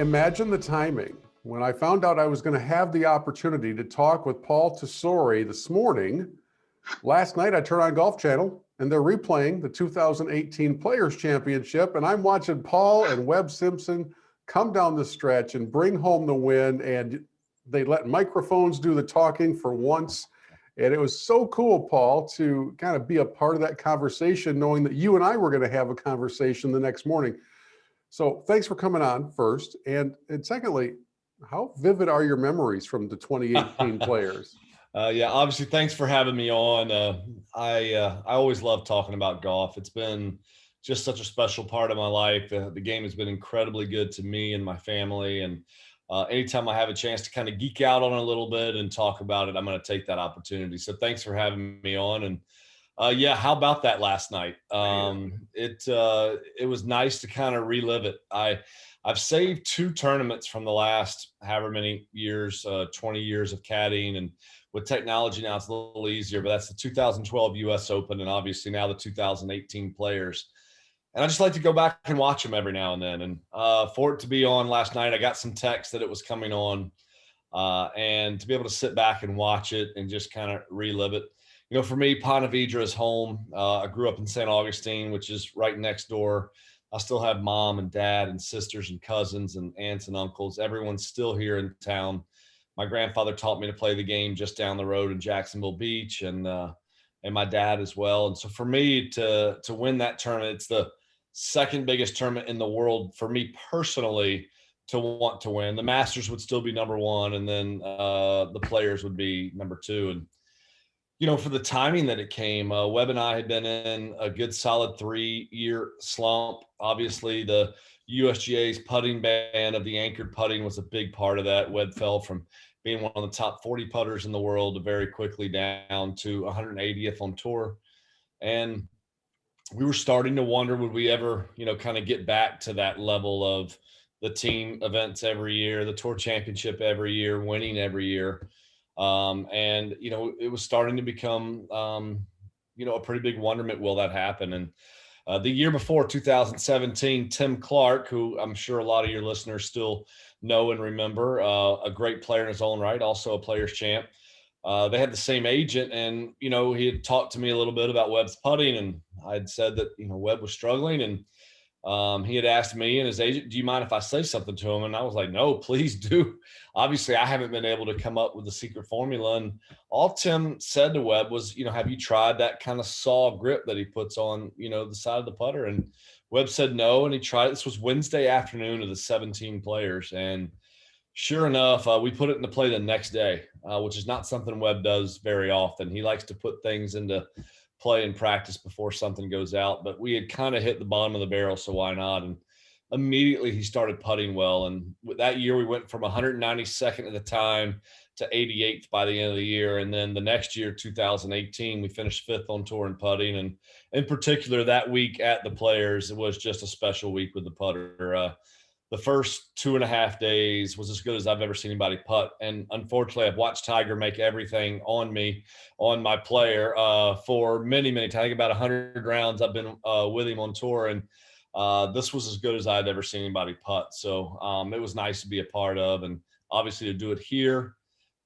Imagine the timing. When I found out I was going to have the opportunity to talk with Paul Tesori this morning, last night I turned on Golf Channel and they're replaying the 2018 Players Championship, and I'm watching Paul and Webb Simpson come down the stretch and bring home the win, and they let microphones do the talking for once. And it was so cool, Paul, to kind of be a part of that conversation, knowing that you and I were going to have a conversation the next morning. So thanks for coming on first. And secondly, how vivid are your memories from the 2018 Players? Yeah, obviously, thanks for having me on. I always love talking about golf. It's been just such a special part of my life. The game has been incredibly good to me and my family. And anytime I have a chance to kind of geek out on it a little bit and talk about it, I'm going to take that opportunity. So thanks for having me on. And yeah, how about that last night? It was nice to kind of relive it. I've saved 2 tournaments from the last however many years, 20 years of caddying, and with technology now it's a little easier, but that's the 2012 US Open and obviously now the 2018 Players. And I just like to go back and watch them every now and then. And for it to be on last night, I got some text that it was coming on, and to be able to sit back and watch it and just kind of relive it. You know, for me, Ponte Vedra is home. I grew up in St. Augustine, which is right next door. I still have mom and dad and sisters and cousins and aunts and uncles. Everyone's still here in town. My grandfather taught me to play the game just down the road in Jacksonville Beach, and my dad as well. And so for me to win that tournament, it's the second biggest tournament in the world for me personally to want to win. The Masters would still be number 1, and then the Players would be number 2. And you know, for the timing that it came, Webb and I had been in a good solid 3-year slump. Obviously, the USGA's putting ban of the anchored putting was a big part of that. Webb fell from being one of the top 40 putters in the world to very quickly down to 180th on tour. And we were starting to wonder, would we ever, you know, kind of get back to that level of the team events every year, the tour championship every year, winning every year. And, you know, it was starting to become, you know, a pretty big wonderment, will that happen? And the year before, 2017, Tim Clark, who I'm sure a lot of your listeners still know and remember, a great player in his own right, also a Players champ. They had the same agent, and, you know, he had talked to me a little bit about Webb's putting, and I'd said that, you know, Webb was struggling, and he had asked me and his agent, do you mind if I say something to him? And I was like, no, please do. Obviously, I haven't been able to come up with the secret formula. And all Tim said to Webb was, you know, have you tried that kind of saw grip that he puts on, you know, the side of the putter? And Webb said no, and he tried. This was Wednesday afternoon of the 17 Players. And sure enough, we put it into play the next day, which is not something Webb does very often. He likes to put things into play and practice before something goes out, but we had kind of hit the bottom of the barrel, so why not? And immediately he started putting well. And that year we went from 192nd at the time to 88th by the end of the year. And then the next year, 2018, we finished 5th on tour in putting. And in particular, that week at the Players, it was just a special week with the putter. The first 2.5 days was as good as I've ever seen anybody putt. And unfortunately, I've watched Tiger make everything on me, on my player, for many, many times. I think about 100 rounds I've been with him on tour. And this was as good as I'd ever seen anybody putt. So it was nice to be a part of, and obviously to do it here,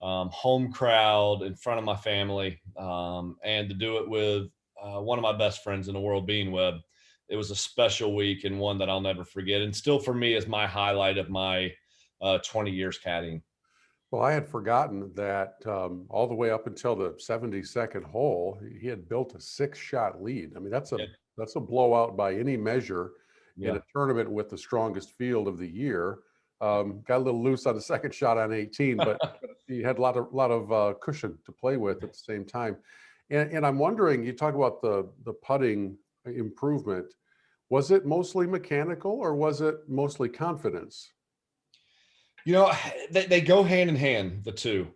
home crowd, in front of my family, and to do it with one of my best friends in the world, being Webb. It was a special week and one that I'll never forget. And still for me is my highlight of my 20 years caddying. Well, I had forgotten that all the way up until the 72nd hole, he had built a 6-shot lead. I mean, that's a blowout by any measure in a tournament with the strongest field of the year. Got a little loose on the second shot on 18, but he had a lot of cushion to play with at the same time. And I'm wondering, you talk about the putting improvement. Was it mostly mechanical or was it mostly confidence? You know, they go hand in hand, the two.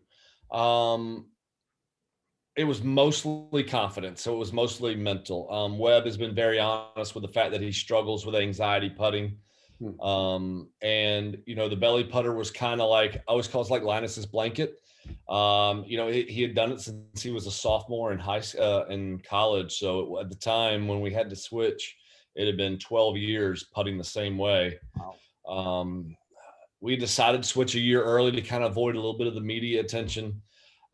It was mostly confidence, so it was mostly mental. Webb has been very honest with the fact that he struggles with anxiety putting. And, you know, the belly putter was kind of like, I always call it like Linus's blanket. You know, he had done it since he was a sophomore in college. So at the time when we had to switch, it had been 12 years putting the same way. Wow. we decided to switch a year early to kind of avoid a little bit of the media attention.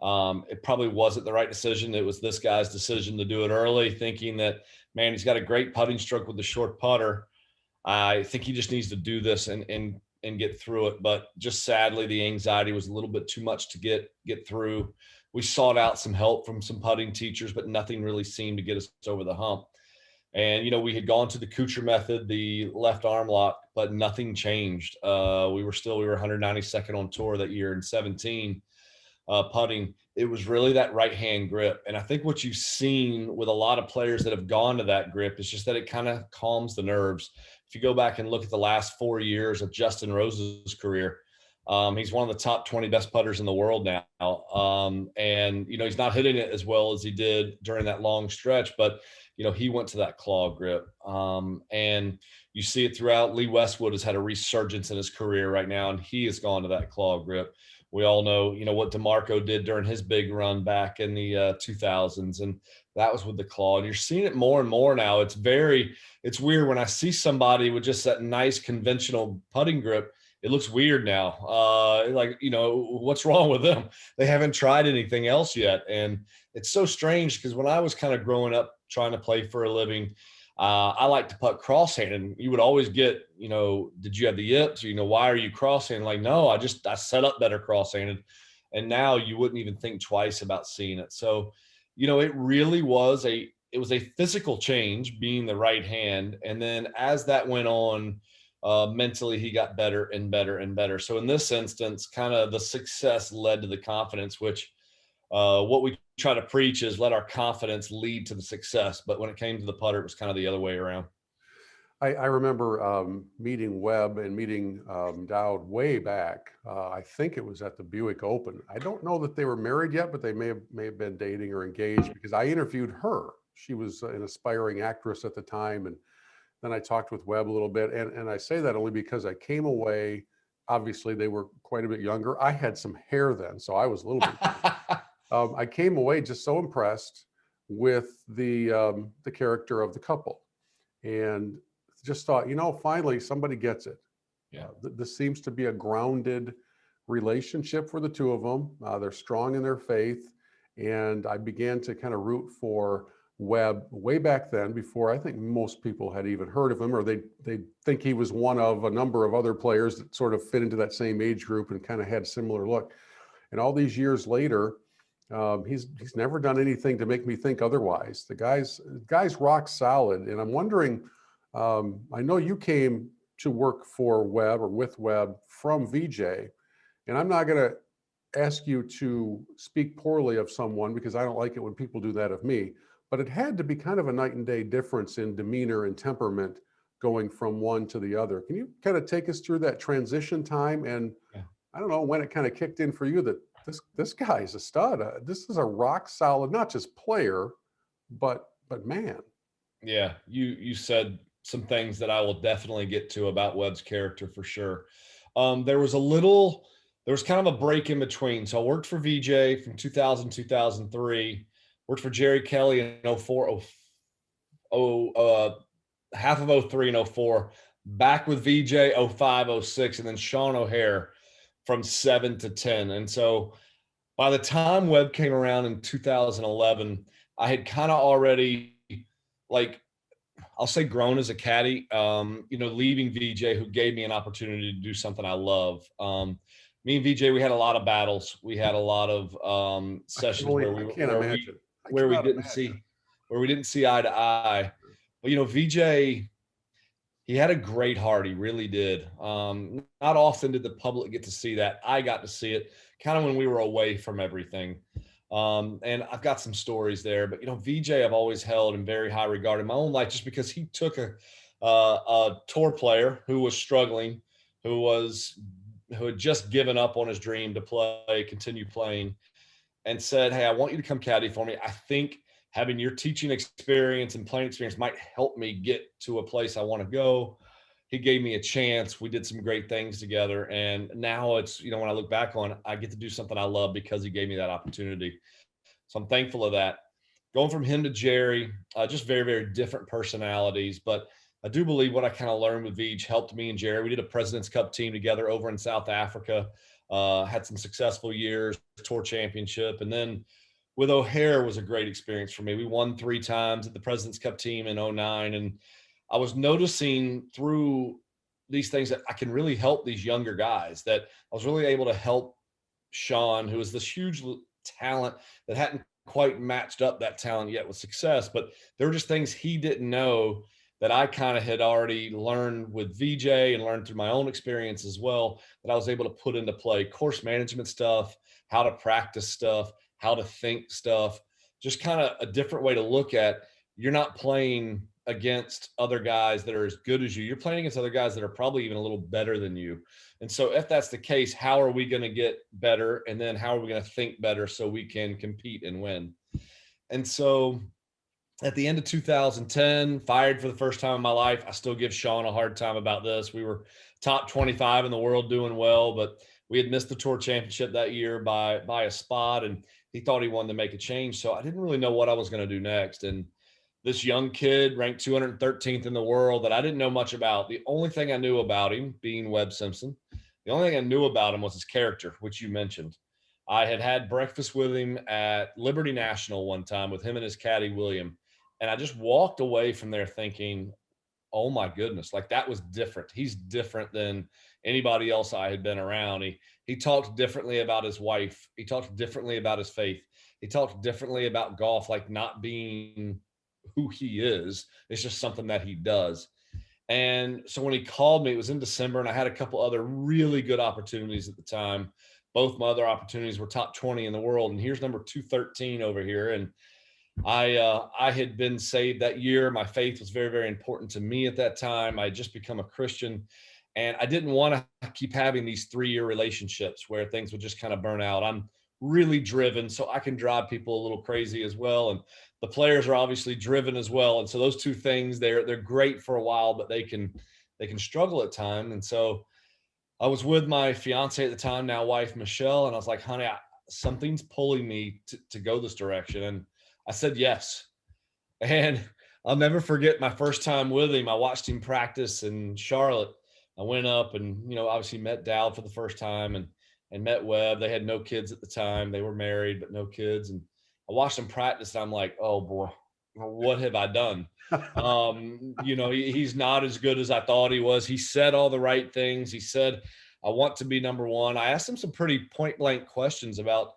It probably wasn't the right decision. It was this guy's decision to do it early, thinking that, man, he's got a great putting stroke with the short putter. I think he just needs to do this and get through it. But just sadly, the anxiety was a little bit too much to get through. We sought out some help from some putting teachers, but nothing really seemed to get us over the hump. And, we had gone to the Kuchar method, the left arm lock, but nothing changed. We were 192nd on tour that year in 17 putting. It was really that right hand grip. And I think what you've seen with a lot of players that have gone to that grip is just that it kind of calms the nerves. If you go back and look at the last 4 years of Justin Rose's career, he's one of the top 20 best putters in the world now. And, he's not hitting it as well as he did during that long stretch, but, he went to that claw grip. And you see it throughout. Lee Westwood has had a resurgence in his career right now, and he has gone to that claw grip. We all know, what DeMarco did during his big run back in the 2000s, and that was with the claw. And you're seeing it more and more now. It's weird when I see somebody with just that nice conventional putting grip. It looks weird now. What's wrong with them? They haven't tried anything else yet. And it's so strange because when I was kind of growing up trying to play for a living, I like to putt cross-handed. And you would always get, did you have the yips? Or, why are you cross-handed? Like, no, I set up better cross-handed. And now you wouldn't even think twice about seeing it. So, it really was a physical change being the right hand. And then as that went on, mentally, he got better and better and better. So in this instance, kind of the success led to the confidence, which what we try to preach is let our confidence lead to the success. But when it came to the putter, it was kind of the other way around. I remember meeting Webb and meeting Dowd way back. I think it was at the Buick Open. I don't know that they were married yet, but they may have been dating or engaged because I interviewed her. She was an aspiring actress at the time, and then I talked with Webb a little bit. And I say that only because I came away. Obviously, they were quite a bit younger. I had some hair then, so I was a little bit. I came away just so impressed with the character of the couple, and just thought, finally somebody gets it. Yeah. This seems to be a grounded relationship for the two of them. They're strong in their faith, and I began to kind of root for Webb way back then, before I think most people had even heard of him, or they think he was one of a number of other players that sort of fit into that same age group and kind of had a similar look. And all these years later, he's never done anything to make me think otherwise. The guy's rock solid. And I'm wondering, I know you came to work for Webb or with Webb from VJ, and I'm not going to ask you to speak poorly of someone because I don't like it when people do that of me, but it had to be kind of a night and day difference in demeanor and temperament going from one to the other. Can you kind of take us through that transition time? And I don't know when it kind of kicked in for you that this guy is a stud. This is a rock solid, not just player, but man. Yeah, you said some things that I will definitely get to about Webb's character for sure. There was kind of a break in between. So I worked for VJ from 2000, 2003, worked for Jerry Kelly in 04, half of 03 and 04, back with VJ 05, 06, and then Sean O'Hare from 7 to 10. And so by the time Webb came around in 2011, I had kind of already, I'll say, grown as a caddy, leaving VJ, who gave me an opportunity to do something I love. Me and VJ, we had a lot of battles. We had a lot of sessions where we didn't see eye to eye. But VJ, he had a great heart. He really did. Not often did the public get to see that. I got to see it kind of when we were away from everything. And I've got some stories there, but VJ I've always held in very high regard in my own life, just because he took a tour player who was struggling, who had just given up on his dream to continue playing, and said, "Hey, I want you to come caddy for me. I think having your teaching experience and playing experience might help me get to a place I want to go." He gave me a chance. We did some great things together. And now it's, when I look back on it, I get to do something I love because he gave me that opportunity. So I'm thankful of that. Going from him to Jerry, just very, very different personalities. But I do believe what I kind of learned with Veach helped me and Jerry. We did a President's Cup team together over in South Africa, had some successful years, tour championship. And then with O'Hare was a great experience for me. We won 3 times at the President's Cup team in '09. And I was noticing through these things that I can really help these younger guys, that I was really able to help Sean, who is this huge talent that hadn't quite matched up that talent yet with success. But there were just things he didn't know that I kind of had already learned with VJ and learned through my own experience as well, that I was able to put into play. Course management stuff, how to practice stuff, how to think stuff, just kind of a different way to look at, you're not playing against other guys that are as good as you. You're playing against other guys that are probably even a little better than you. And so if that's the case, how are we going to get better? And then how are we going to think better so we can compete and win? And so at the end of 2010, fired for the first time in my life. I still give Sean a hard time about this. We were top 25 in the world, doing well, but we had missed the tour championship that year by a spot, and he thought he wanted to make a change. So I didn't really know what I was going to do next. And this young kid ranked 213th in the world that I didn't know much about. The only thing I knew about him, being Webb Simpson, the only thing I knew about him was his character, which you mentioned. I had breakfast with him at Liberty National one time with him and his caddy, William. And I just walked away from there thinking, oh my goodness, like that was different. He's different than anybody else I had been around. He talked differently about his wife. He talked differently about his faith. He talked differently about golf, like not being who he is. It's just something that he does. And so when he called me, it was in December, and I had a couple other really good opportunities at the time. Both my other opportunities were top 20 in the world. And here's number 213 over here. And I had been saved that year. My faith was very, very important to me at that time. I had just become a Christian, and I didn't want to keep having these 3-year relationships where things would just kind of burn out. I'm really driven, so I can drive people a little crazy as well. And the players are obviously driven as well. And so those two things, they're great for a while, but they can struggle at times. And so I was with my fiance at the time, now wife, Michelle, and I was like, honey, something's pulling me to go this direction. And I said yes. And I'll never forget my first time with him. I watched him practice in Charlotte. I went up and, obviously met Dowd for the first time and met Webb. They had no kids at the time. They were married, but no kids. And I watched him practice, and I'm like, oh boy, what have I done? He's not as good as I thought he was. He said all the right things. He said, I want to be number one. I asked him some pretty point blank questions about,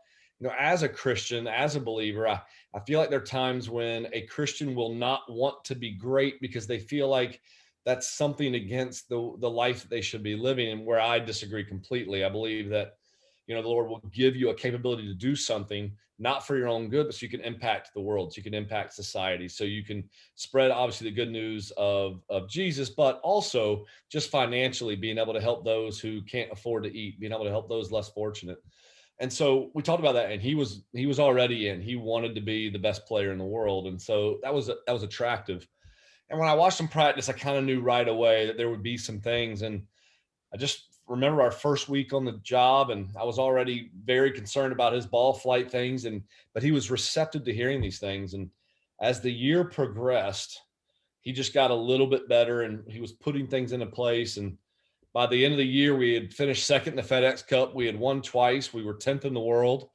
as a Christian, as a believer, I feel like there are times when a Christian will not want to be great because they feel like that's something against the life that they should be living, and where I disagree completely. I believe that, the Lord will give you a capability to do something, not for your own good, but so you can impact the world, so you can impact society, so you can spread obviously the good news of Jesus, but also just financially being able to help those who can't afford to eat, being able to help those less fortunate. And so we talked about that, and he was already in. He wanted to be the best player in the world, and so that was attractive. And when I watched him practice, I kind of knew right away that there would be some things. And I just remember our first week on the job, and I was already very concerned about his ball flight things, but he was receptive to hearing these things. And as the year progressed, he just got a little bit better, and he was putting things into place. And by the end of the year, we had finished second in the FedEx Cup. We had won twice. We were 10th in the world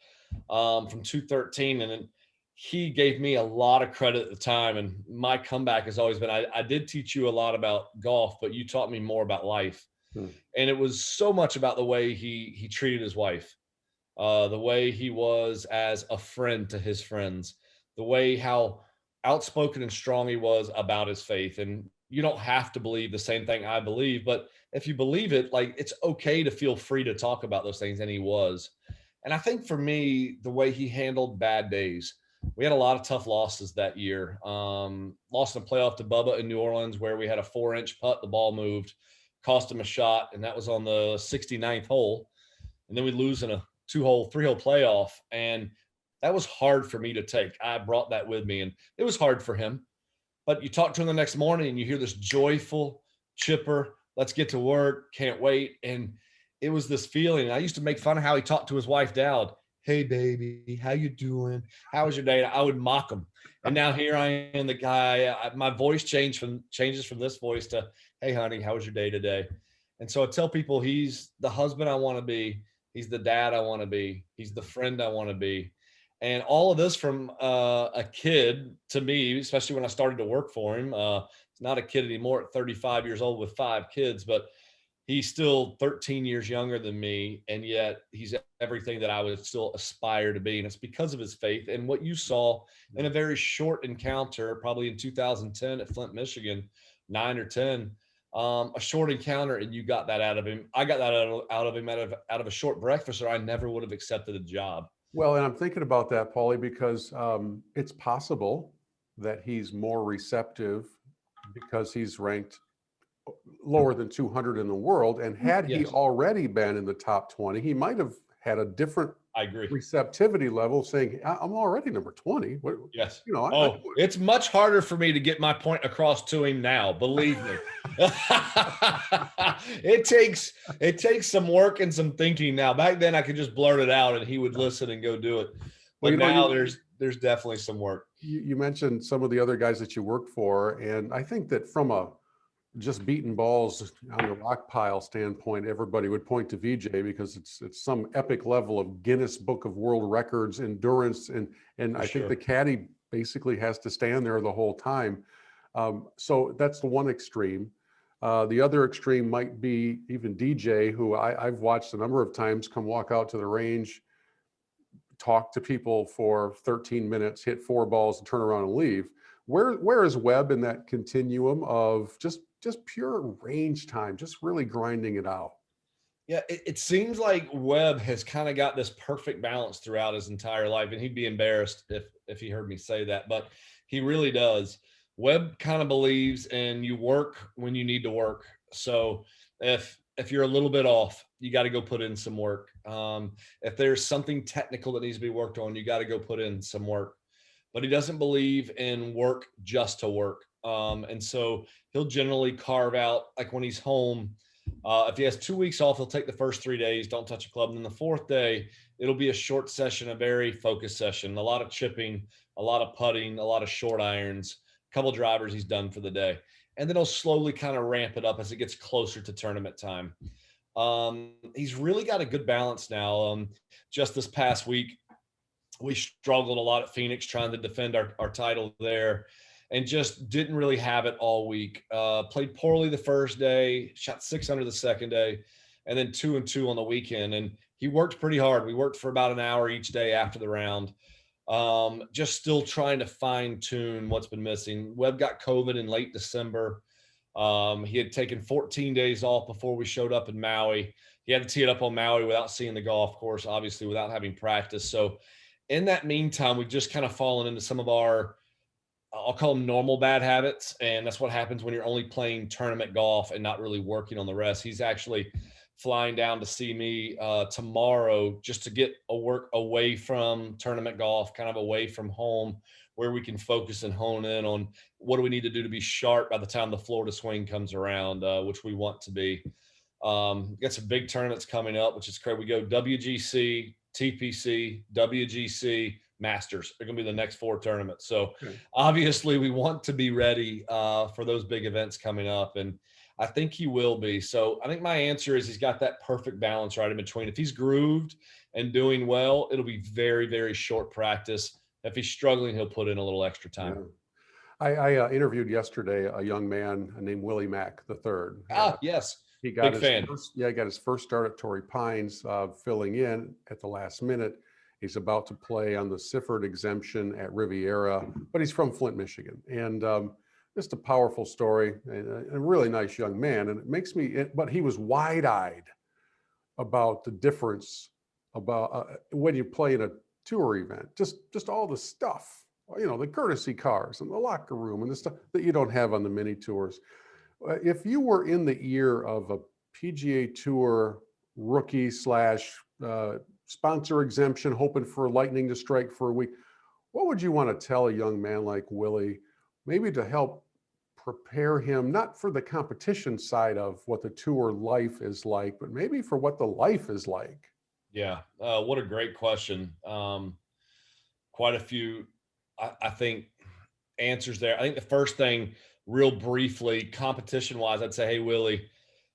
from 213. And then he gave me a lot of credit at the time. And my comeback has always been, I did teach you a lot about golf, but you taught me more about life. And it was so much about the way he treated his wife, the way he was as a friend to his friends, the way how outspoken and strong he was about his faith. And you don't have to believe the same thing I believe, but if you believe it, like, it's okay to feel free to talk about those things. And he was. And I think for me, the way he handled bad days, we had a lot of tough losses that year. Lost in a playoff to Bubba in New Orleans, where we had a 4-inch putt, the ball moved, cost him a shot, and that was on the 69th hole. And then we lose in a 3-hole playoff. And that was hard for me to take. I brought that with me, and it was hard for him. But you talk to him the next morning, and you hear this joyful, chipper, let's get to work, can't wait. And it was this feeling. I used to make fun of how he talked to his wife, Dowd. hey baby, how you doing? How was your day? I would mock him. And now here I am, the guy, my voice changes from this voice to, hey honey, how was your day today? And so I tell people he's the husband I want to be. He's the dad I want to be. He's the friend I want to be. And all of this from a kid to me, especially when I started to work for him. He's not a kid anymore at 35 years old with 5 kids, but he's still 13 years younger than me. And yet he's everything that I would still aspire to be. And it's because of his faith. And what you saw in a very short encounter, probably in 2010 at Flint, Michigan, 9 or 10, a short encounter, and you got that out of him. I got that out of him out of a short breakfast, or I never would have accepted a job. Well, and I'm thinking about that, Paulie, because it's possible that he's more receptive because he's ranked lower than 200 in the world. And had he Yes. already been in the top 20, he might have had a different I agree. receptivity level, saying, I'm already number 20. What, Yes. you know, It's much harder for me to get my point across to him now. Believe me. It takes some work and some thinking now. Back then I could just blurt it out and he would listen and go do it. But Well, now there's definitely some work. you mentioned some of the other guys that you worked for, and I think that from a just beating balls on the rock pile standpoint, everybody would point to VJ because it's some epic level of Guinness Book of World Records endurance, and For I think sure. the caddy basically has to stand there the whole time. So that's the one extreme. The other extreme might be even DJ, who I've watched a number of times come walk out to the range, talk to people for 13 minutes, hit 4 balls, and turn around and leave. Where is Webb in that continuum of just pure range time, just really grinding it out? Yeah, it seems like Webb has kind of got this perfect balance throughout his entire life, and he'd be embarrassed if he heard me say that, but he really does. Webb kind of believes in you work when you need to work. So if you're a little bit off, you got to go put in some work. If there's something technical that needs to be worked on, you got to go put in some work. But he doesn't believe in work just to work. And so he'll generally carve out, like when he's home, if he has 2 weeks off, he'll take the first 3 days, don't touch a club. And then the fourth day, it'll be a short session, a very focused session, a lot of chipping, a lot of putting, a lot of short irons, a couple drivers he's done for the day. And then he'll slowly kind of ramp it up as it gets closer to tournament time. He's really got a good balance now. Just this past week, we struggled a lot at Phoenix trying to defend our title there, and just didn't really have it all week. Played poorly the first day, shot 6 under the second day, and then 2 and 2 on the weekend. And he worked pretty hard. We worked for about an hour each day after the round. Just still trying to fine tune what's been missing. Webb got COVID in late December. He had taken 14 days off before we showed up in Maui. He had to tee it up on Maui without seeing the golf course, obviously without having practice. So in that meantime, we've just kind of fallen into some of our, I'll call them normal bad habits. And that's what happens when you're only playing tournament golf and not really working on the rest. He's actually flying down to see me tomorrow just to get a work away from tournament golf, kind of away from home, where we can focus and hone in on what do we need to do to be sharp by the time the Florida swing comes around, which we want to be. Got some big tournaments coming up, which is great. We go WGC, TPC, WGC, Masters. They're going to be the next 4 tournaments. So obviously we want to be ready for those big events coming up. And I think he will be. So I think my answer is he's got that perfect balance right in between. If he's grooved and doing well, it'll be very, very short practice. If he's struggling, he'll put in a little extra time. Yeah. I interviewed yesterday a young man named Willie Mack III. Yes. He got Big fan. he got his first start at Torrey Pines, filling in at the last minute. He's about to play on the Sifford exemption at Riviera, but he's from Flint, Michigan. And just a powerful story, and a really nice young man. And it makes me, but he was wide-eyed about the difference about when you play in a tour event, just all the stuff, you know, the courtesy cars and the locker room and the stuff that you don't have on the mini tours. If you were in the ear of a PGA Tour rookie slash sponsor exemption, hoping for lightning to strike for a week, what would you want to tell a young man like Willie, maybe to help prepare him, not for the competition side of what the tour life is like, but maybe for what the life is like? Yeah. What a great question. Quite a few, I think, answers there. I think the first thing, real briefly, competition wise, I'd say, hey, Willie,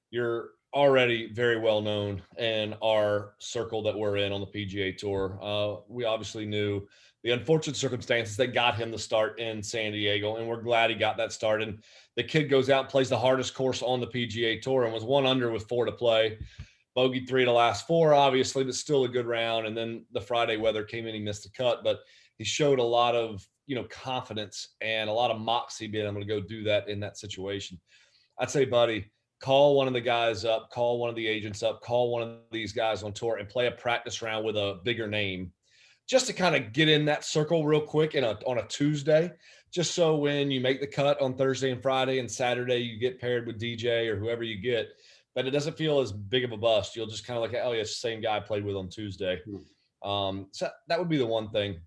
you're already very well known in our circle that we're in on the PGA Tour. We obviously knew the unfortunate circumstances that got him the start in San Diego, and we're glad he got that start. And the kid goes out and plays the hardest course on the PGA Tour and was 1 under with 4 to play. Bogeyed 3 to last 4, obviously, but still a good round. And then the Friday weather came in, he missed the cut, but he showed a lot of, confidence and a lot of moxie being able to go do that in that situation. I'd say, buddy, call one of the guys up, call one of the agents up, call one of these guys on tour and play a practice round with a bigger name just to kind of get in that circle real quick on a Tuesday, just so when you make the cut on Thursday and Friday and Saturday, you get paired with DJ or whoever you get, but it doesn't feel as big of a bust. You'll just kind of like, oh, yeah, it's the same guy I played with on Tuesday. So that would be the one thing.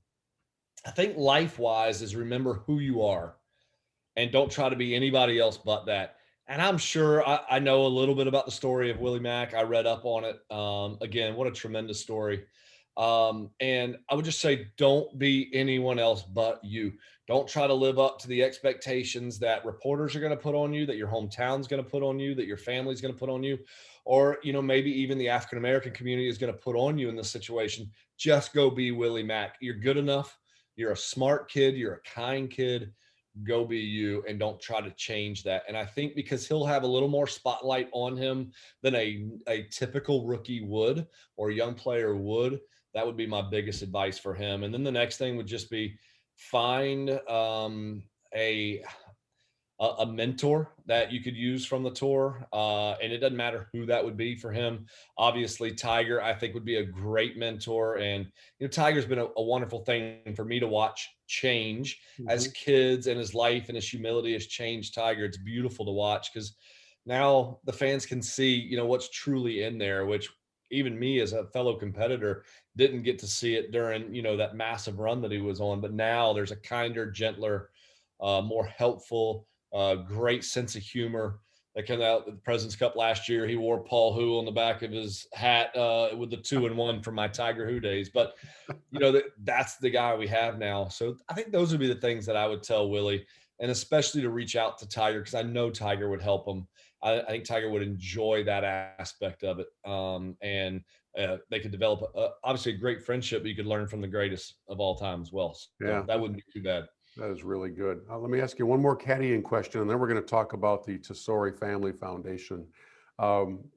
I think life-wise is remember who you are and don't try to be anybody else but that. And I'm sure I know a little bit about the story of Willie Mack. I read up on it. Again, what a tremendous story. And I would just say, don't be anyone else but you. Don't try to live up to the expectations that reporters are going to put on you, that your hometown's going to put on you, that your family's going to put on you, or, maybe even the African-American community is going to put on you in this situation. Just go be Willie Mack. You're good enough. You're a smart kid. You're a kind kid. Go be you and don't try to change that. And I think because he'll have a little more spotlight on him than a typical rookie would or a young player would, that would be my biggest advice for him. And then the next thing would just be find a mentor that you could use from the tour. And it doesn't matter who that would be for him. Obviously, Tiger, I think, would be a great mentor. And, Tiger's been a wonderful thing for me to watch change as kids, and his life and his humility has changed Tiger. It's beautiful to watch because now the fans can see, what's truly in there, which even me as a fellow competitor didn't get to see it during, that massive run that he was on. But now there's a kinder, gentler, more helpful, great sense of humor that came out at the President's Cup last year. He wore Paul Who on the back of his hat with the 2-1 from my Tiger Who days. But, that's the guy we have now. So I think those would be the things that I would tell Willie, and especially to reach out to Tiger because I know Tiger would help him. I think Tiger would enjoy that aspect of it. And they could develop, obviously, a great friendship, but you could learn from the greatest of all time as well. So that wouldn't be too bad. That is really good. Let me ask you one more caddying question, and then we're going to talk about the Tesori Family Foundation.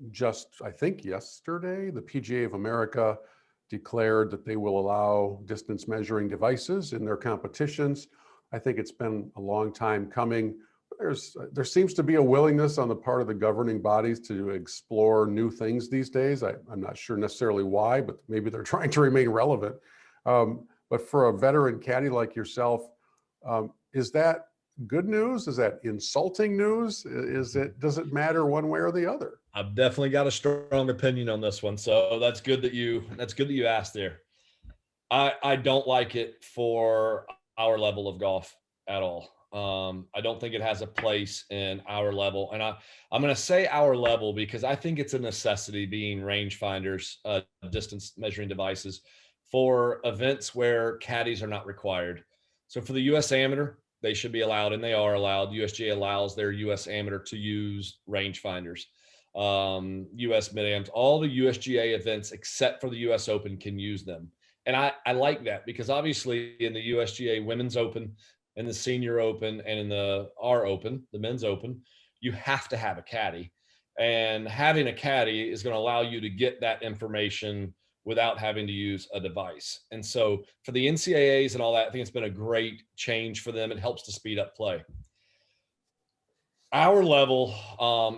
Just, I think yesterday, the PGA of America declared that they will allow distance measuring devices in their competitions. I think it's been a long time coming. There seems to be a willingness on the part of the governing bodies to explore new things these days. I'm not sure necessarily why, but maybe they're trying to remain relevant. But for a veteran caddy like yourself, is that good news? Is that insulting news? Does it matter one way or the other? I've definitely got a strong opinion on this one. So that's good that you asked there. I don't like it for our level of golf at all. I don't think it has a place in our level. And I'm going to say our level because I think it's a necessity being rangefinders, distance measuring devices for events where caddies are not required. So for the U.S. Amateur, they should be allowed, and they are allowed. USGA allows their U.S. Amateur to use rangefinders. U.S. Mid-Ams, all the USGA events except for the U.S. Open can use them. And I like that because obviously in the USGA Women's Open and the Senior Open and in the R Open, the Men's Open, you have to have a caddy. And having a caddy is going to allow you to get that information without having to use a device. And so for the NCAAs and all that, I think it's been a great change for them. It helps to speed up play. Our level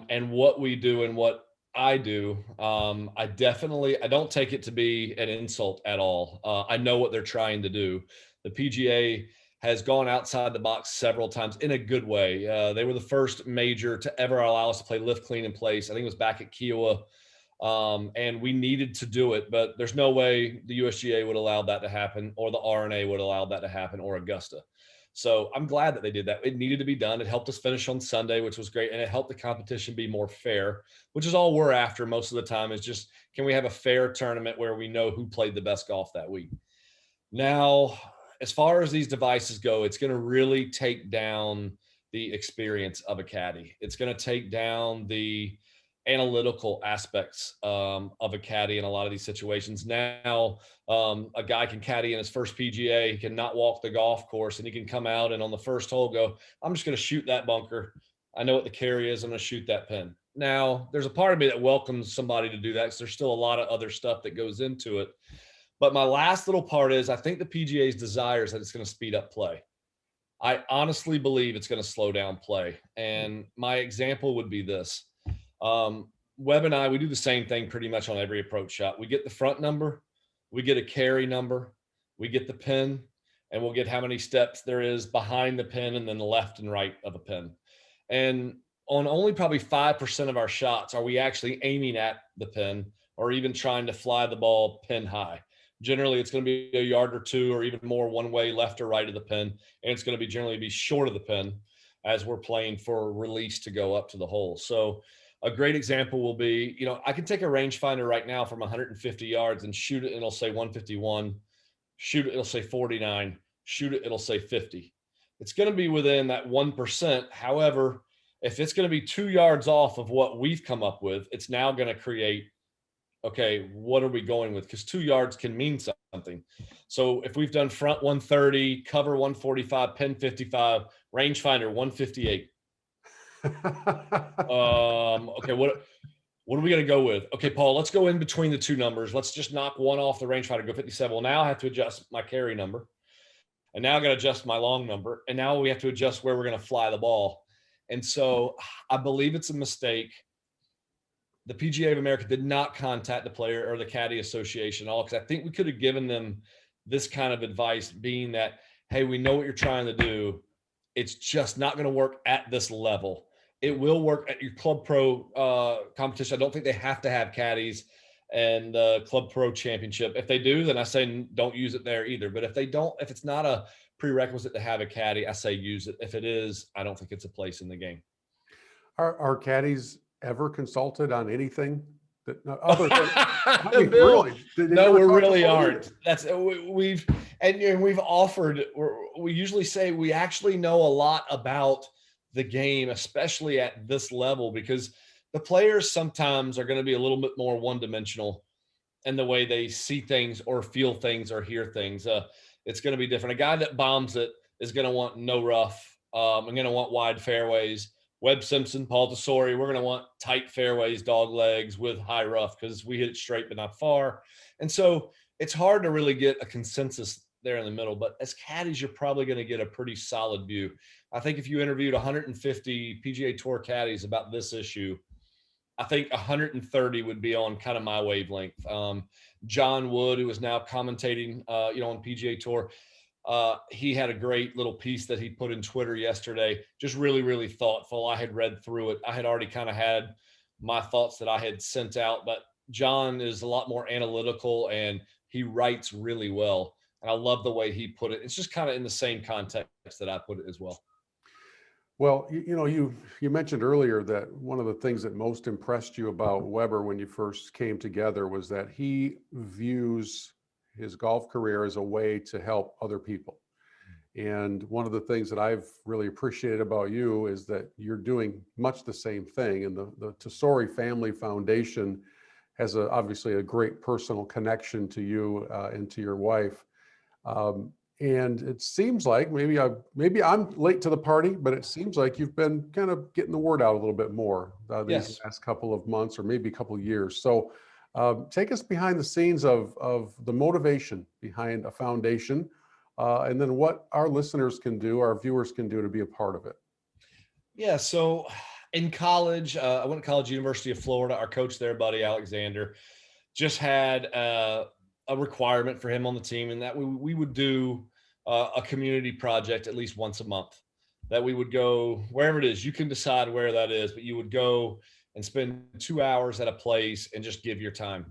and what we do and what I do, I don't take it to be an insult at all. I know what they're trying to do. The PGA has gone outside the box several times in a good way. They were the first major to ever allow us to play lift clean in place. I think it was back at Kiowa. And we needed to do it, but there's no way the USGA would allow that to happen or the RNA would allow that to happen or Augusta. So I'm glad that they did that. It needed to be done. It helped us finish on Sunday, which was great. And it helped the competition be more fair, which is all we're after most of the time, is just, can we have a fair tournament where we know who played the best golf that week? Now, as far as these devices go, it's going to really take down the experience of a caddy. It's going to take down the analytical aspects of a caddy in a lot of these situations. Now, a guy can caddy in his first PGA. He can not walk the golf course, and he can come out and on the first hole go, I'm just going to shoot that bunker. I know what the carry is. I'm going to shoot that pin. Now, there's a part of me that welcomes somebody to do that, because there's still a lot of other stuff that goes into it. But my last little part is, I think the PGA's desire is that it's going to speed up play. I honestly believe it's going to slow down play. And my example would be this. Webb and I, we do the same thing pretty much on every approach shot. We get the front number, we get a carry number, we get the pin, and we'll get how many steps there is behind the pin and then the left and right of a pin. And on only probably 5% of our shots are we actually aiming at the pin or even trying to fly the ball pin high. Generally, it's going to be a yard or two or even more one way, left or right of the pin. And it's going to be generally be short of the pin as we're playing for release to go up to the hole. So a great example will be, I can take a rangefinder right now from 150 yards and shoot it, and it'll say 151, shoot it, it'll say 49, shoot it, it'll say 50. It's going to be within that 1%. However, if it's going to be 2 yards off of what we've come up with, it's now going to create, okay, what are we going with? Because 2 yards can mean something. So if we've done front 130, cover 145, pin 55, rangefinder 158. Okay, what are we going to go with? Okay, Paul, let's go in between the two numbers. Let's just knock one off the rangefinder, go 57. Well, now I have to adjust my carry number. And now I got to adjust my long number. And now we have to adjust where we're going to fly the ball. And so I believe it's a mistake. The PGA of America did not contact the player or the Caddy Association at all, because I think we could have given them this kind of advice, being that, hey, we know what you're trying to do. It's just not going to work at this level. It will work at your Club Pro competition. I don't think they have to have caddies and Club Pro Championship. If they do, then I say don't use it there either. But if they don't, if it's not a prerequisite to have a caddy, I say use it. If it is, I don't think it's a place in the game. Are caddies ever consulted on anything that other than Bill, really? No, we really aren't. That's we've offered. We usually say we actually know a lot about the game, especially at this level, because the players sometimes are going to be a little bit more one-dimensional in the way they see things or feel things or hear things. It's going to be different. A guy that bombs it is going to want no rough. I'm going to want wide fairways. Webb Simpson, Paul Tesori, we're going to want tight fairways, dog legs with high rough, because we hit it straight but not far. And so it's hard to really get a consensus there in the middle. But as caddies, you're probably going to get a pretty solid view. I think if you interviewed 150 PGA Tour caddies about this issue, I think 130 would be on kind of my wavelength. John Wood, who is now commentating, on PGA Tour, he had a great little piece that he put in Twitter yesterday, just really, really thoughtful. I had read through it. I had already kind of had my thoughts that I had sent out, but John is a lot more analytical and he writes really well. And I love the way he put it. It's just kind of in the same context that I put it as well. Well, you mentioned earlier that one of the things that most impressed you about Weber when you first came together was that he views his golf career as a way to help other people. And one of the things that I've really appreciated about you is that you're doing much the same thing. And the Tesori Family Foundation has obviously a great personal connection to you and to your wife. And it seems like maybe I'm late to the party, but it seems like you've been kind of getting the word out a little bit more these last couple of months or maybe a couple of years. So take us behind the scenes of the motivation behind a foundation, and then what our listeners can do, our viewers can do to be a part of it. Yeah. So in college, I went to college, University of Florida. Our coach there, Buddy Alexander, just had a requirement for him on the team, and that we would do a community project at least once a month, that we would go wherever it is. You can decide where that is, but you would go and spend 2 hours at a place and just give your time.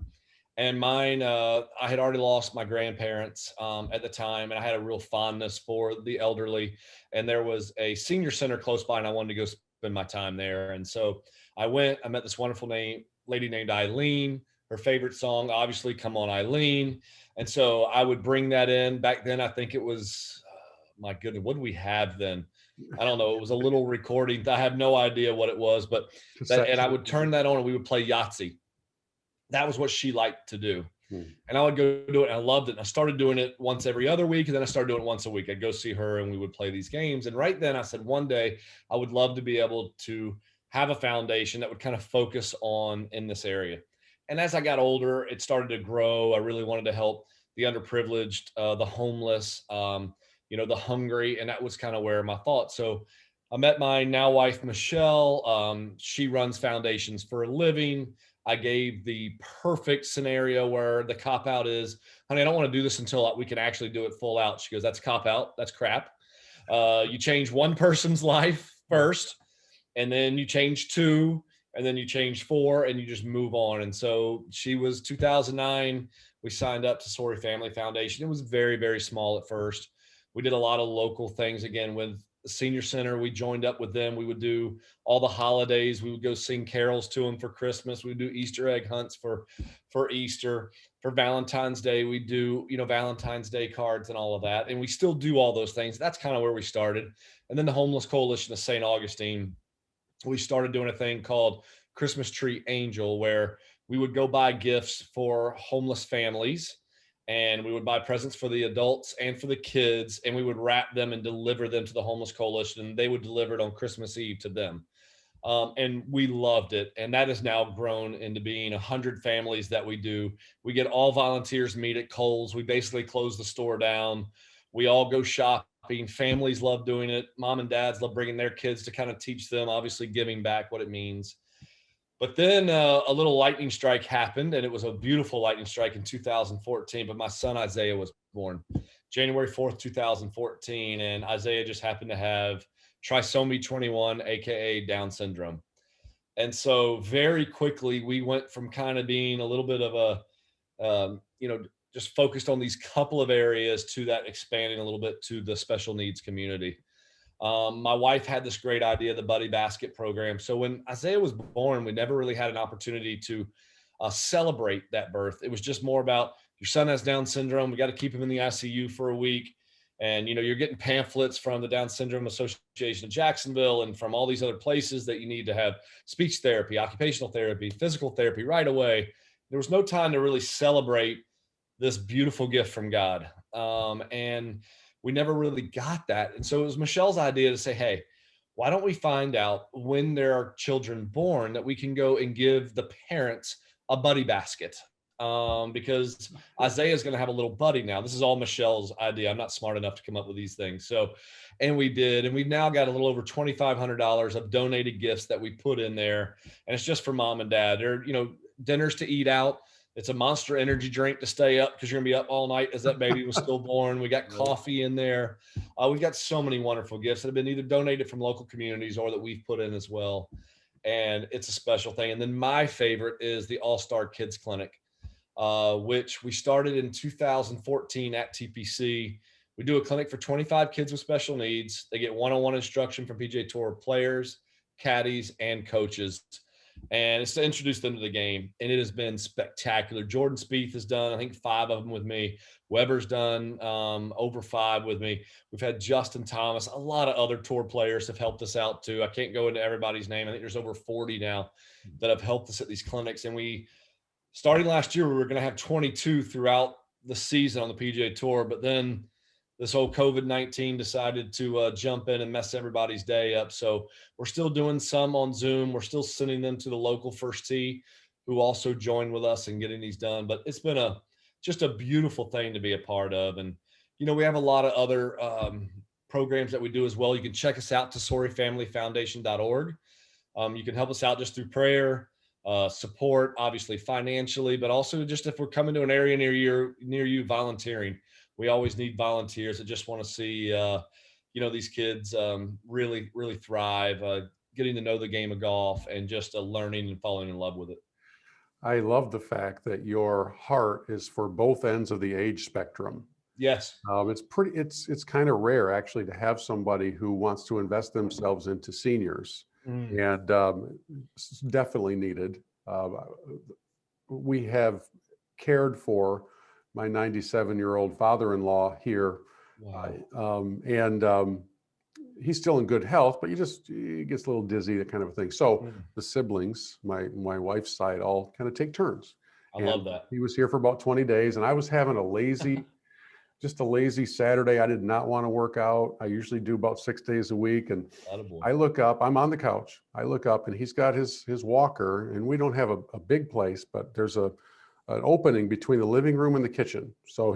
And mine, I had already lost my grandparents at the time, and I had a real fondness for the elderly. And there was a senior center close by, and I wanted to go spend my time there. And so I went. I met this wonderful lady named Eileen. Her favorite song, obviously, "Come On, Eileen." And so I would bring that in. Back then, I think it was, my goodness, what did we have then? I don't know. It was a little recording. I have no idea what it was, but and I would turn that on, and we would play Yahtzee. That was what she liked to do. Hmm. And I would go do it. And I loved it. And I started doing it once every other week. And then I started doing it once a week. I'd go see her and we would play these games. And right then I said, one day I would love to be able to have a foundation that would kind of focus on in this area. And as I got older, it started to grow. I really wanted to help the underprivileged, the homeless, the hungry. And that was kind of where my thought. So I met my now wife, Michelle. She runs foundations for a living. I gave the perfect scenario where the cop out is, honey, I don't want to do this until we can actually do it full out. She goes, that's cop out. That's crap. You change one person's life first, and then you change two, and then you change four, and you just move on. And so she was 2009. We signed up to Tesori Family Foundation. It was very, very small at first. We did a lot of local things again with the senior center. We joined up with them. We would do all the holidays. We would go sing carols to them for Christmas. We would do Easter egg hunts for Easter. For Valentine's Day, we do, Valentine's Day cards and all of that. And we still do all those things. That's kind of where we started. And then the Homeless Coalition of St. Augustine, we started doing a thing called Christmas Tree Angel, where we would go buy gifts for homeless families, and we would buy presents for the adults and for the kids, and we would wrap them and deliver them to the Homeless Coalition, and they would deliver it on Christmas Eve to them. And we loved it. And that has now grown into being 100 families that we do. We get all volunteers meet at Kohl's. We basically close the store down. We all go shopping. Families love doing it. Mom and dads love bringing their kids to kind of teach them, obviously giving back what it means. But then a little lightning strike happened, and it was a beautiful lightning strike in 2014. But my son Isaiah was born January 4th, 2014. And Isaiah just happened to have trisomy 21, AKA Down syndrome. And so very quickly, we went from kind of being a little bit of just focused on these couple of areas to that expanding a little bit to the special needs community. My wife had this great idea, the Buddy Basket program. So when Isaiah was born, we never really had an opportunity to celebrate that birth. It was just more about, your son has Down syndrome. We got to keep him in the ICU for a week. And, you're getting pamphlets from the Down Syndrome Association of Jacksonville and from all these other places that you need to have speech therapy, occupational therapy, physical therapy right away. There was no time to really celebrate this beautiful gift from God. And we never really got that. And so it was Michelle's idea to say, hey, why don't we find out when there are children born that we can go and give the parents a buddy basket? Because Isaiah is going to have a little buddy now. This is all Michelle's idea. I'm not smart enough to come up with these things. So, and we did, and we've now got a little over $2,500 of donated gifts that we put in there. And it's just for mom and dad. They're, dinners to eat out. It's a Monster energy drink to stay up because you're gonna be up all night as that baby was still born. We got coffee in there. We've got so many wonderful gifts that have been either donated from local communities or that we've put in as well. And it's a special thing. And then my favorite is the All-Star Kids Clinic, which we started in 2014 at TPC. We do a clinic for 25 kids with special needs. They get one-on-one instruction from PGA Tour players, caddies, and coaches. And it's to introduce them to the game. And it has been spectacular. Jordan Spieth has done, I think, 5 of them with me. Weber's done over 5 with me. We've had Justin Thomas. A lot of other tour players have helped us out too. I can't go into everybody's name. I think there's over 40 now that have helped us at these clinics. And starting last year, we were going to have 22 throughout the season on the PGA Tour. But then this whole COVID-19 decided to jump in and mess everybody's day up. So we're still doing some on Zoom. We're still sending them to the local First Tee, who also joined with us in getting these done. But it's been just a beautiful thing to be a part of. And, we have a lot of other programs that we do as well. You can check us out, TesoriFamilyFoundation.org. You can help us out just through prayer, support, obviously financially, but also just if we're coming to an area near you, volunteering. We always need volunteers that just want to see, these kids really, really thrive, getting to know the game of golf and just learning and falling in love with it. I love the fact that your heart is for both ends of the age spectrum. Yes. It's kind of rare actually to have somebody who wants to invest themselves into seniors, Mm. and it's definitely needed. We have cared for my 97-year-old father-in-law here, Wow. and he's still in good health, but he gets a little dizzy, that kind of a thing. So Mm. the siblings, my wife's side, all kind of take turns. I And love that. he was here for about 20 days, and I was having just a lazy Saturday. I did not want to work out. I usually do about 6 days a week. And Attaboy. I look up, I'm on the couch. I look up and he's got his walker, and we don't have a big place, but there's an opening between the living room and the kitchen. So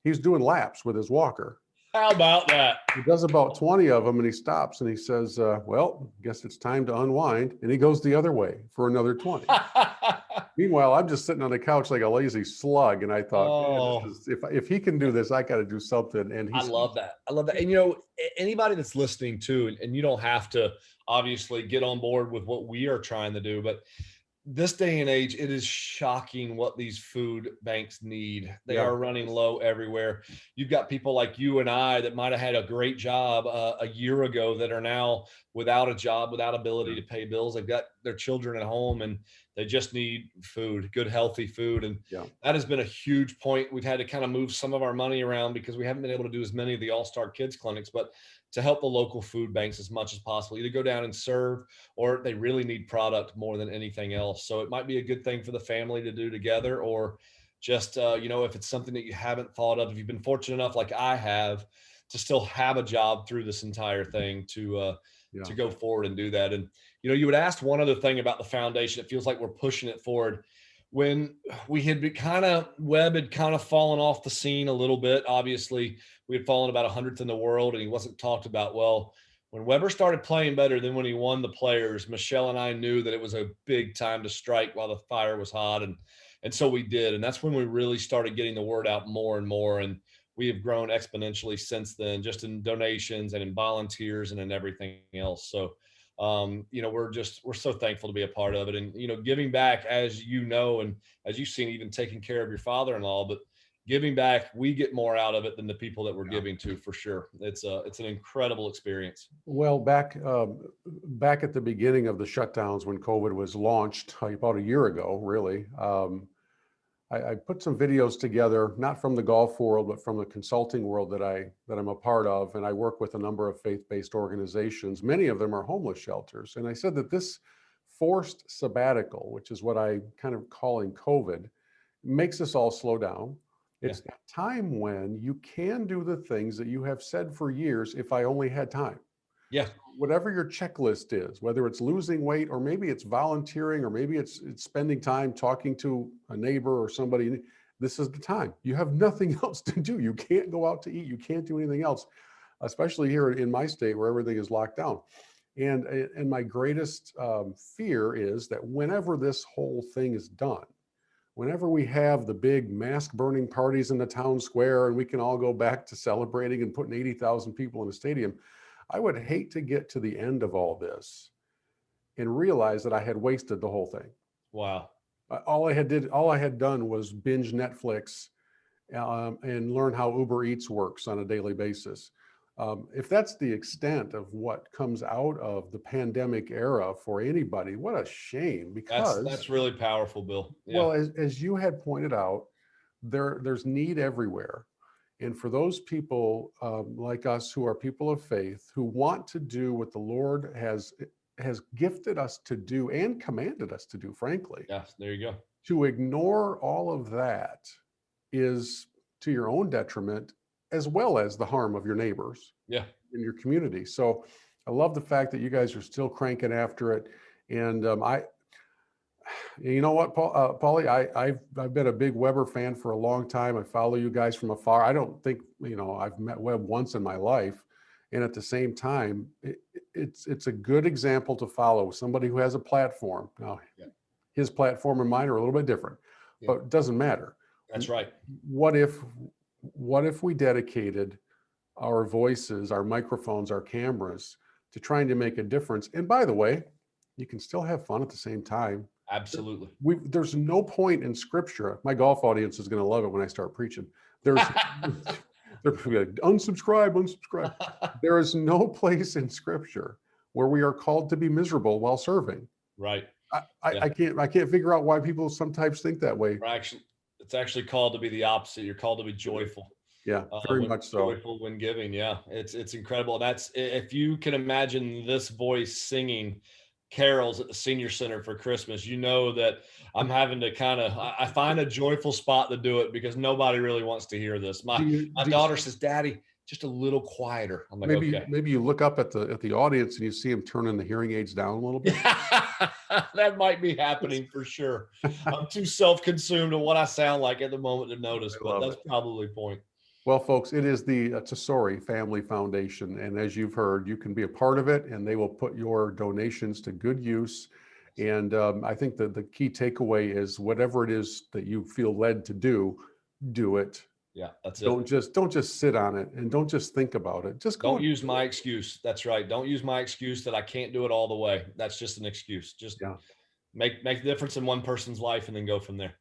he's doing laps with his walker. How about that? He does about 20 of them, and he stops and he says, well, guess it's time to unwind. And he goes the other way for another 20. Meanwhile, I'm just sitting on the couch like a lazy slug, and I thought, man, Oh, if he can do this, I got to do something. And I love that. I love that. And anybody that's listening too, and you don't have to obviously get on board with what we are trying to do, but this day and age, it is shocking what these food banks need. They Yeah. are running low everywhere. You've got people like you and I that might have had a great job a year ago that are now without a job, without ability to pay bills. They've got their children at home and they just need food, good, healthy food. And Yeah. that has been a huge point. We've had to kind of move some of our money around because we haven't been able to do as many of the All-Star Kids clinics, but to help the local food banks as much as possible, either go down and serve, or they really need product more than anything else. So it might be a good thing for the family to do together, or just, if it's something that you haven't thought of, if you've been fortunate enough, like I have, to still have a job through this entire thing to go forward and do that. And, you had asked one other thing about the foundation. It feels like we're pushing it forward. When we had been Webb had kind of fallen off the scene a little bit. Obviously, we had fallen about 100th in the world, and he wasn't talked about. Well, when Weber started playing better than when he won the Players, Michelle and I knew that it was a big time to strike while the fire was hot, and so we did. And that's when we really started getting the word out more and more. And we have grown exponentially since then, just in donations and in volunteers and in everything else. So we're so thankful to be a part of it, and giving back, as and as you've seen, even taking care of your father-in-law, but giving back, we get more out of it than the people that we're giving to, for sure. It's an incredible experience. Well, back at the beginning of the shutdowns when COVID was launched about a year ago, really, I put some videos together, not from the golf world, but from the consulting world that I'm a part of. And I work with a number of faith-based organizations. Many of them are homeless shelters. And I said that this forced sabbatical, which is what I kind of calling COVID, makes us all slow down. It's a time when you can do the things that you have said for years, if I only had time. Yeah. Whatever your checklist is, whether it's losing weight, or maybe it's volunteering, or maybe it's spending time talking to a neighbor or somebody, this is the time. You have nothing else to do. You can't go out to eat. You can't do anything else, especially here in my state where everything is locked down. And my greatest fear is that whenever this whole thing is done, whenever we have the big mask burning parties in the town square and we can all go back to celebrating and putting 80,000 people in a stadium, I would hate to get to the end of all this and realize that I had wasted the whole thing. Wow. All I had done was binge Netflix and learn how Uber Eats works on a daily basis. If that's the extent of what comes out of the pandemic era for anybody, what a shame, because that's really powerful, Bill. Yeah. Well, as you had pointed out, there's need everywhere. And for those people like us who are people of faith, who want to do what the Lord has gifted us to do and commanded us to do, frankly, Yeah, there you go. to ignore all of that is to your own detriment, as well as the harm of your neighbors in your community. So I love the fact that you guys are still cranking after it. And you know what, Paulie, I've been a big Weber fan for a long time. I follow you guys from afar. I don't think, I've met Webb once in my life. And at the same time, it's a good example to follow. Somebody who has a platform. Now, his platform and mine are a little bit different, but it doesn't matter. That's right. What if we dedicated our voices, our microphones, our cameras to trying to make a difference? And by the way, you can still have fun at the same time. Absolutely. There's no point in scripture. My golf audience is going to love it when I start preaching. There's they're gonna be like, unsubscribe, unsubscribe. There is no place in scripture where we are called to be miserable while serving. Right. Yeah. I can't figure out why people sometimes think that way. It's actually called to be the opposite. You're called to be joyful. Yeah, very much so. Joyful when giving. Yeah, it's incredible. That's, if you can imagine this voice singing carols at the senior center for Christmas, you know that I'm having to I find a joyful spot to do it, because nobody really wants to hear this. My daughter says, "Daddy, just a little quieter." I'm like, okay. Maybe you look up at the audience and you see him turning the hearing aids down a little bit. That might be happening for sure. I'm too self-consumed on what I sound like at the moment to notice, but that's probably the point. Well, folks, it is the Tesori Family Foundation. And as you've heard, you can be a part of it, and they will put your donations to good use. And I think that the key takeaway is whatever it is that you feel led to do it. Yeah, that's Don't it. Don't just sit on it, and don't just think about it. Just don't use my excuse. That's right. Don't use my excuse that I can't do it all the way. That's just an excuse. Just make the difference in one person's life and then go from there.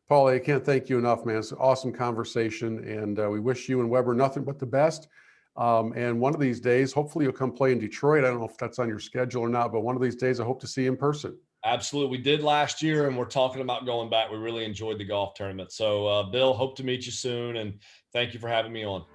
Paul, I can't thank you enough, man. It's an awesome conversation, and we wish you and Webber nothing but the best. And one of these days, hopefully you'll come play in Detroit. I don't know if that's on your schedule or not, but one of these days I hope to see you in person. Absolutely. We did last year, and we're talking about going back. We really enjoyed the golf tournament. So, Bill, hope to meet you soon, and thank you for having me on.